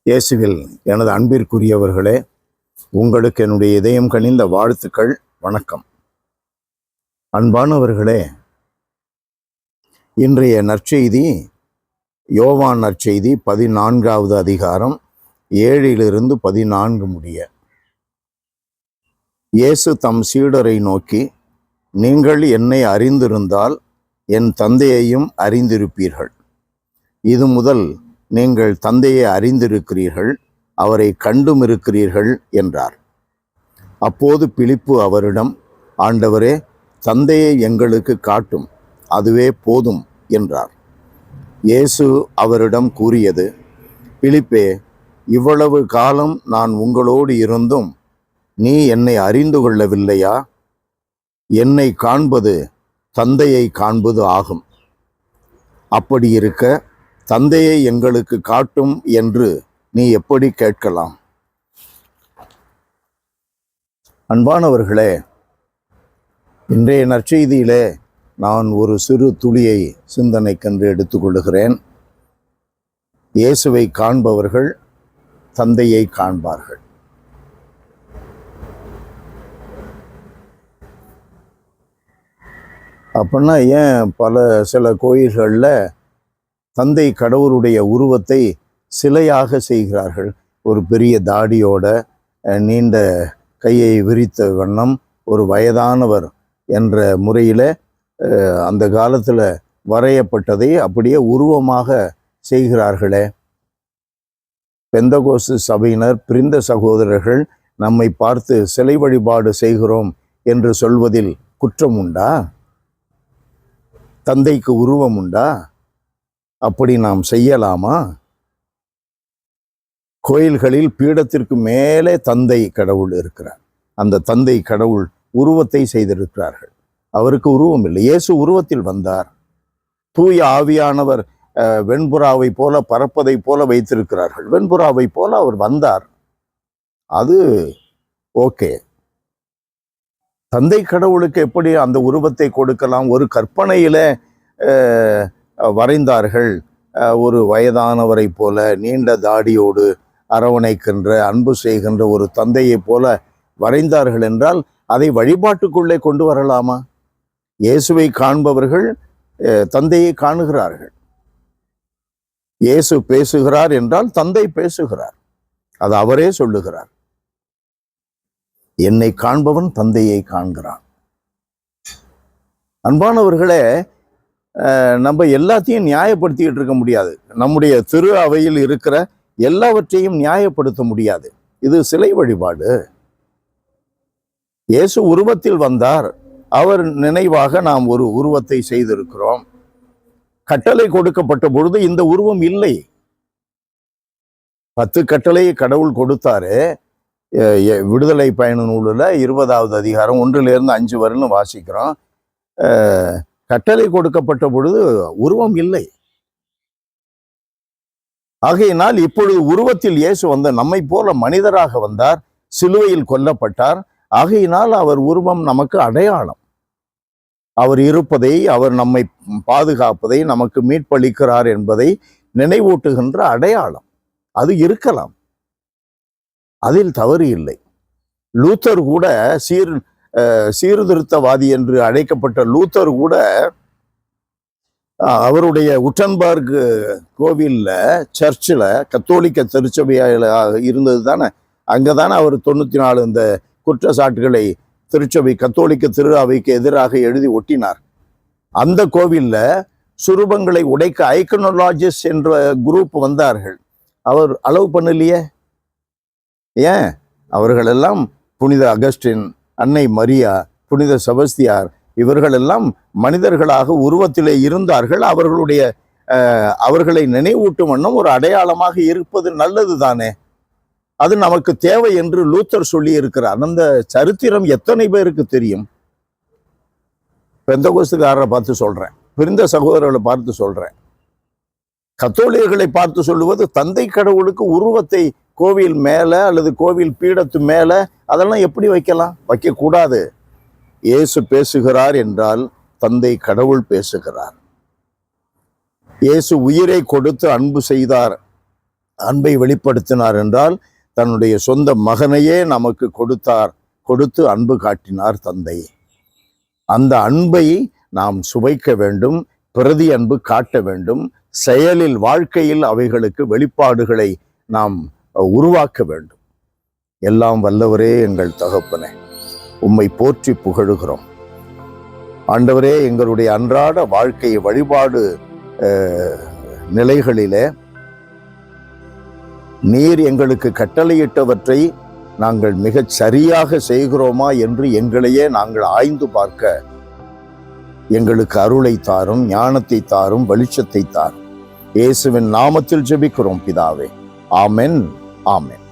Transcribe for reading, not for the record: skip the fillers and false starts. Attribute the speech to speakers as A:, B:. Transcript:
A: இயேசுவில் எனது அன்பிற்குரியவர்களே, உங்களுக்கு என்னுடைய இதயம் கனிந்த வாழ்த்துக்கள், வணக்கம். அன்பானவர்களே, இன்றைய நற்செய்தி யோவான் நற்செய்தி 14வது அதிகாரம் 7 14 முடிய. இயேசு தம் சீடரை நோக்கி, நீங்கள் என்னை அறிந்திருந்தால் என் தந்தையையும் அறிந்திருப்பீர்கள். இது முதல் நீங்கள் தந்தையை அறிந்திருக்கிறீர்கள், அவரை கண்டும் இருக்கிறீர்கள் என்றார். அப்போது பிலிப்பு அவரிடம், ஆண்டவரே, தந்தையை எங்களுக்கு காட்டும், அதுவே போதும் என்றார். இயேசு அவரிடம் கூறியது, பிலிப்பே, இவ்வளவு காலம் நான் உங்களோடு இருந்தும் நீ என்னை அறிந்து கொள்ளவில்லையா? என்னை காண்பது தந்தையை காண்பது ஆகும். அப்படி இருக்க தந்தையை எங்களுக்கு காட்டும் என்று நீ எப்படி கேட்கலாம்? அன்பானவர்களே, இன்றைய நற்செய்தியிலே நான் ஒரு சிறு துளியை சிந்தனைக்கென்று எடுத்துக்கொள்கிறேன். இயேசுவை காண்பவர்கள் தந்தையை காண்பார்கள். அப்படின்னா ஏன் சில கோயில்களில் தந்தை கடவுளுடைய உருவத்தை சிலையாக செய்கிறார்கள்? ஒரு பெரிய தாடியோட, நீண்ட கையை விரித்த வண்ணம், ஒரு வயதானவர் என்ற முறையில் அந்த காலத்தில் வரையப்பட்டதை அப்படியே உருவமாக செய்கிறார்களே. பெந்தகோஸ்து சபையினர், பிரிந்த சகோதரர்கள் நம்மை பார்த்து சிலை வழிபாடு செய்கிறோம் என்று சொல்வதில் குற்றம் உண்டா? தந்தைக்கு உருவம் உண்டா? அப்படி நாம் செய்யலாமா? கோயில்களில் பீடத்திற்கு மேலே தந்தை கடவுள் இருக்கிறார். அந்த தந்தை கடவுள் உருவத்தை செய்திருக்கிறார்கள். அவருக்கு உருவம் இல்லை. இயேசு உருவத்தில் வந்தார். தூய ஆவியானவர் வெண்புறாவை போல பறப்பதை போல வைத்திருக்கிறார்கள். வெண்புறாவை போல அவர் வந்தார். அது ஓகே. தந்தை கடவுளுக்கு எப்படி அந்த உருவத்தை கொடுக்கலாம்? ஒரு கற்பனையில வரைந்தார்கள். ஒரு வயதானவரை போல, நீண்ட தாடியோடு, அரவணைக்கின்ற, அன்பு செய்கின்ற ஒரு தந்தையை போல வரைந்தார்கள் என்றால் அதை வழிபாட்டுக்குள்ளே கொண்டு வரலாமா? இயேசுவை காண்பவர்கள் தந்தையை காணுகிறார்கள். இயேசு பேசுகிறார் என்றால் தந்தை பேசுகிறார். அது அவரே சொல்லுகிறார். என்னை காண்பவன் தந்தையை காண்கிறான். அன்பானவர்களே, நம்ம எல்லாத்தையும் நியாயப்படுத்திக்கிட்டு இருக்க முடியாது. நம்முடைய திரு அவையில் இருக்கிற எல்லாவற்றையும் நியாயப்படுத்த முடியாது. இது சிலை வழிபாடு. இயேசு உருவத்தில் வந்தார். அவர் நினைவாக நாம் ஒரு உருவத்தை செய்திருக்கிறோம். கட்டளை கொடுக்கப்பட்ட பொழுது இந்த உருவம் இல்லை. 10 கட்டளையை கடவுள் கொடுத்தாரு. விடுதலை பயண நூலில் 20வது அதிகாரம் 1 வரைன்னு வாசிக்கிறோம். கட்டளை கொடுக்கப்பட்ட பொழுது உருவம் இல்லை. ஆகையினால் இப்பொழுது உருவத்தில் இயேசு வந்த நம்மை போல மனிதராக வந்தார், சிலுவையில் கொல்லப்பட்டார். ஆகையினால் அவர் உருவம் நமக்கு அடையாளம். அவர் இருப்பதை, அவர் நம்மை பாதுகாப்பதை, நமக்கு மீட்பளிக்கிறார் என்பதை நினைவூட்டுகின்ற அடையாளம். அது இருக்கலாம், அதில் தவறு இல்லை. லூத்தர் கூட சீர்திருத்தவாதி என்று அழைக்கப்பட்ட லூத்தர் கூட அவருடைய உட்டன்பர்க் கோவிலில், சர்ச்சில், கத்தோலிக்க திருச்சபையாக இருந்தது தானே, அங்கே தானே அவர் 94 இந்த குற்றச்சாட்டுகளை திருச்சபை கத்தோலிக்க திரு அவைக்கு எதிராக எழுதி ஒட்டினார். அந்த கோவிலில் சுரூபங்களை உடைக்க ஐக்கனோலாஜிஸ்ட் என்ற குரூப் வந்தார்கள். அவர் அலோவ் பண்ணலையே. ஏன்? அவர்களெல்லாம் புனித அகஸ்டின், அன்னை மரியா, புனித செபஸ்தியார், இவர்களெல்லாம் மனிதர்களாக உருவத்திலே இருந்தார்கள். அவர்களை நினைவூட்டும் வண்ணம் ஒரு அடையாளமாக இருப்பது நல்லது தானே. அது நமக்கு தேவை என்று லூத்தர் சொல்லி இருக்கிறார். அந்த சரித்திரம் எத்தனை பேருக்கு தெரியும்? பெந்தகோஸ்துக்காரரை பார்த்து சொல்றேன், பிரிந்த சகோதரர்களை பார்த்து சொல்றேன். கத்தோலியர்களை பார்த்து சொல்லுவது, தந்தை கடவுளுக்கு உருவத்தை கோவில் மேல அல்லது கோவில் பீடத்து மேல அதெல்லாம் எப்படி வைக்கலாம்? வைக்கக்கூடாது. இயேசு பேசுகிறார் என்றால் தந்தை கடவுள் பேசுகிறார். இயேசு உயிரை கொடுத்து அன்பு செய்தார் அன்பை வெளிப்படுத்தினார் என்றால் தன்னுடைய சொந்த மகனையே நமக்கு கொடுத்து அன்பு காட்டினார் தந்தை. அந்த அன்பை நாம் சுவைக்க வேண்டும், பிரதி அன்பு காட்ட வேண்டும், செயலில் வாழ்க்கையில் அவைகளுக்கு வெளிப்பாடுகளை நாம் உருவாக்க வேண்டும். எல்லாம் வல்லவரே எங்கள் தகப்பனே, உம்மை போற்றி புகழுகிறோம். ஆண்டவரே, எங்களுடைய அன்றாட வாழ்க்கை வழிபாடு நிலைகளிலே நீர் எங்களுக்கு கட்டளையிட்டவற்றை நாங்கள் மிகச் சரியாக செய்கிறோமா என்று எங்களையே நாங்கள் ஆய்ந்து பார்க்க எங்களுக்கு அருளை தாரும், ஞானத்தை தாரும், வெளிச்சத்தை தாரும். இயேசுவின் நாமத்தில் ஜெபிக்கிறோம் பிதாவே. ஆமென், ஆமென்.